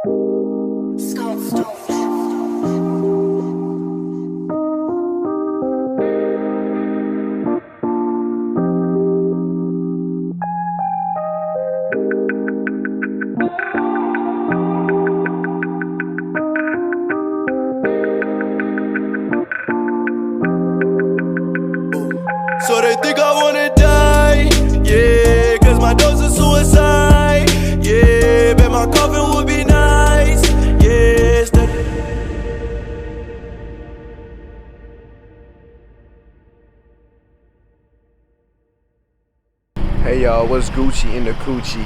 So they think I wanna die, yeah, cause my dose is suicide, yeah, bet my coffin would be nice, yeah. Hey y'all, what's Gucci in the coochie?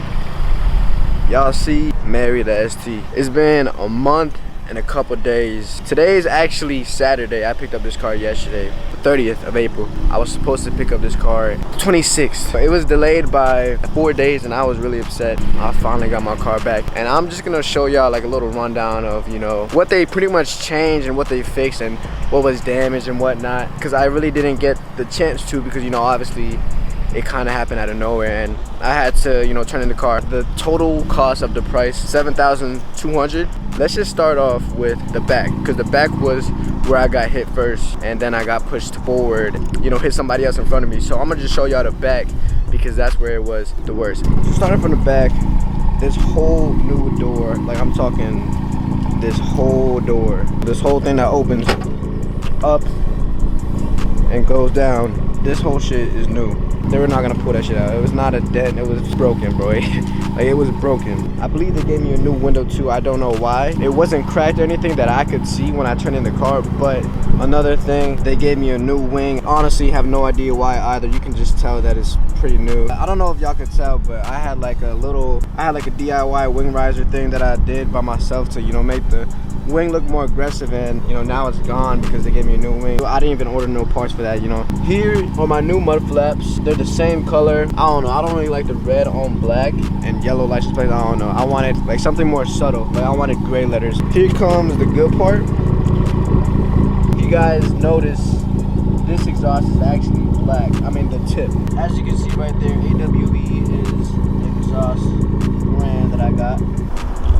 Y'all see Mary the ST. It's been a month and a couple days. Today is actually Saturday. I picked up this car yesterday, the 30th of April. I was supposed to pick up this car 26th. It was delayed by 4 days and I was really upset. I finally got my car back. And I'm just gonna show y'all like a little rundown of, you know, what they pretty much changed and what they fixed and what was damaged and whatnot. Cause I really didn't get the chance to because, you know, obviously it kind of happened out of nowhere and I had to, you know, turn in the car. The total cost of the price, $7,200. Let's just start off with the back, because the back was where I got hit first and then I got pushed forward, you know, hit somebody else in front of me. So I'm gonna just show y'all the back because that's where it was the worst. So starting from the back, this whole new door, like I'm talking this whole door, this whole thing that opens up and goes down, this whole shit is new. They were not gonna pull that shit out. It was not a dent, it was broken, bro. Like, it was broken. I believe they gave me a new window too. I don't know why. It wasn't cracked or anything that I could see when I turned in the car, but another thing, they gave me a new wing. Honestly, have no idea why either. You can just tell that it's pretty new. I don't know if y'all could tell, but I had like a DIY wing riser thing that I did by myself to, you know, make the wing look more aggressive, and you know, now it's gone because they gave me a new wing. I didn't even order no parts for that, you know. Here are my new mud flaps. They're the same color. I don't know, I don't really like the red on black and yellow license plates. I don't know, I wanted like something more subtle. Like I wanted gray letters. Here comes the good part. If you guys notice, this exhaust is actually black. I mean the tip. As you can see right there, AWE is the exhaust brand that I got.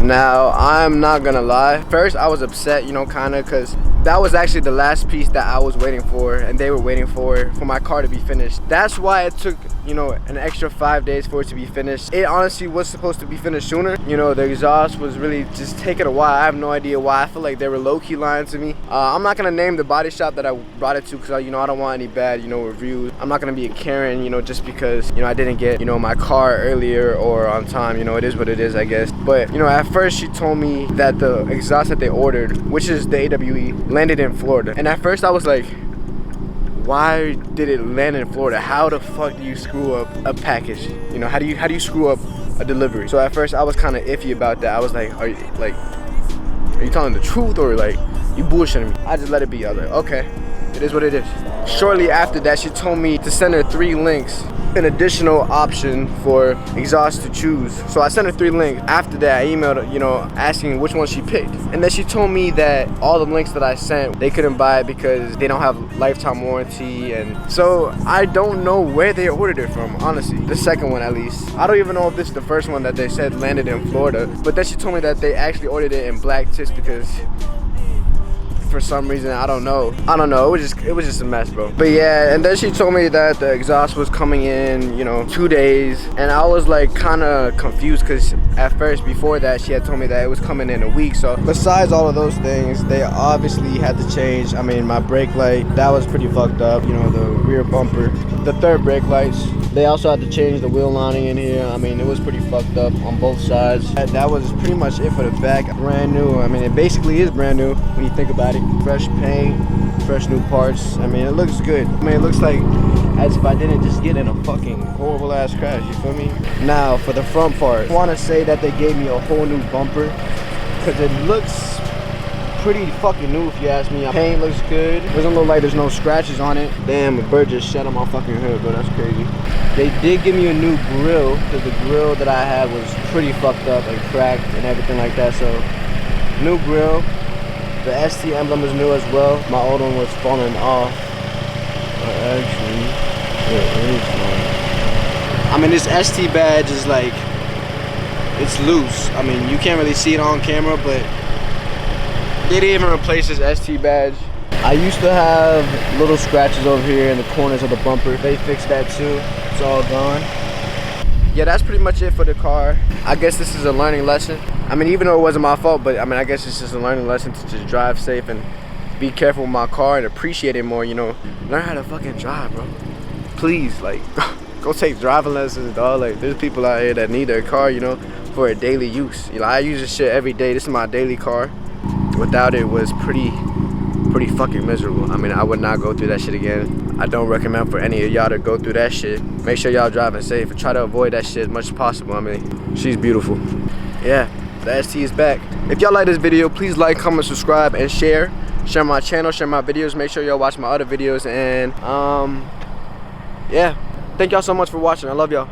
Now, I'm not gonna lie. First, I was upset, you know, kinda, cause that was actually the last piece that I was waiting for and they were waiting for my car to be finished. That's why it took, you know, an extra 5 days for it to be finished. It honestly was supposed to be finished sooner. You know, the exhaust was really just taking a while. I have no idea why. I feel like they were low-key lying to me. I'm not gonna name the body shop that I brought it to because, you know, I don't want any bad, you know, reviews. I'm not gonna be a Karen, you know, just because, you know, I didn't get, you know, my car earlier or on time. You know, it is what it is, I guess. But, you know, at first she told me that the exhaust that they ordered, which is the AWE, landed in Florida. And at first I was like, why did it land in Florida? How the fuck do you screw up a package? You know, how do you screw up a delivery? So at first I was kind of iffy about that. I was like, are you telling the truth or like you bullshitting me? I just let it be. I was like, okay, it is what it is. Shortly after that, she told me to send her 3 links, an additional option for exhaust to choose. So I sent her 3 links. After that, I emailed her, you know, asking which one she picked. And then she told me that all the links that I sent, they couldn't buy it because they don't have lifetime warranty. And so I don't know where they ordered it from, honestly. The second one, at least. I don't even know if this is the first one that they said landed in Florida. But then she told me that they actually ordered it in black just because for some reason, I don't know. It was just a mess, bro. But yeah, and then she told me that the exhaust was coming in, you know, 2 days, and I was like kind of confused because at first, before that, she had told me that it was coming in a week. So besides all of those things, they obviously had to change. I mean, my brake light, that was pretty fucked up. You know, the rear bumper, the third brake lights. They also had to change the wheel lining in here. I mean, it was pretty fucked up on both sides. That was pretty much it for the back. Brand new. I mean, it basically is brand new when you think about it. Fresh paint, fresh new parts. I mean, it looks good. I mean, it looks like as if I didn't just get in a fucking horrible ass crash, you feel me? Now, for the front part, I want to say that they gave me a whole new bumper because it looks pretty fucking new if you ask me. Paint looks good. Doesn't look like there's no scratches on it. Damn, a bird just shat on my fucking hood, bro. That's crazy. They did give me a new grill because the grill that I had was pretty fucked up and cracked and everything like that. So, new grill. The ST emblem is new as well. My old one was falling off. Actually, yeah, it is fine. I mean, this ST badge is like it's loose. I mean, you can't really see it on camera, but they didn't even replace this ST badge. I used to have little scratches over here in the corners of the bumper. They fixed that too. It's all gone. Yeah, that's pretty much it for the car. I guess this is a learning lesson. I mean, even though it wasn't my fault, but I mean, I guess it's just a learning lesson to just drive safe and be careful with my car and appreciate it more, you know. Learn how to fucking drive, bro. Please, like, go take driving lessons, dog. Like, there's people out here that need their car, you know, for a daily use. You know, I use this shit every day. This is my daily car. Without it was pretty fucking miserable. I mean, I would not go through that shit again. I don't recommend for any of y'all to go through that shit. Make sure y'all driving safe and try to avoid that shit as much as possible. I mean, she's beautiful. Yeah, the ST is back. If y'all like this video, please like, comment, subscribe, and share. Share my channel, share my videos. Make sure y'all watch my other videos. And yeah, thank y'all so much for watching. I love y'all.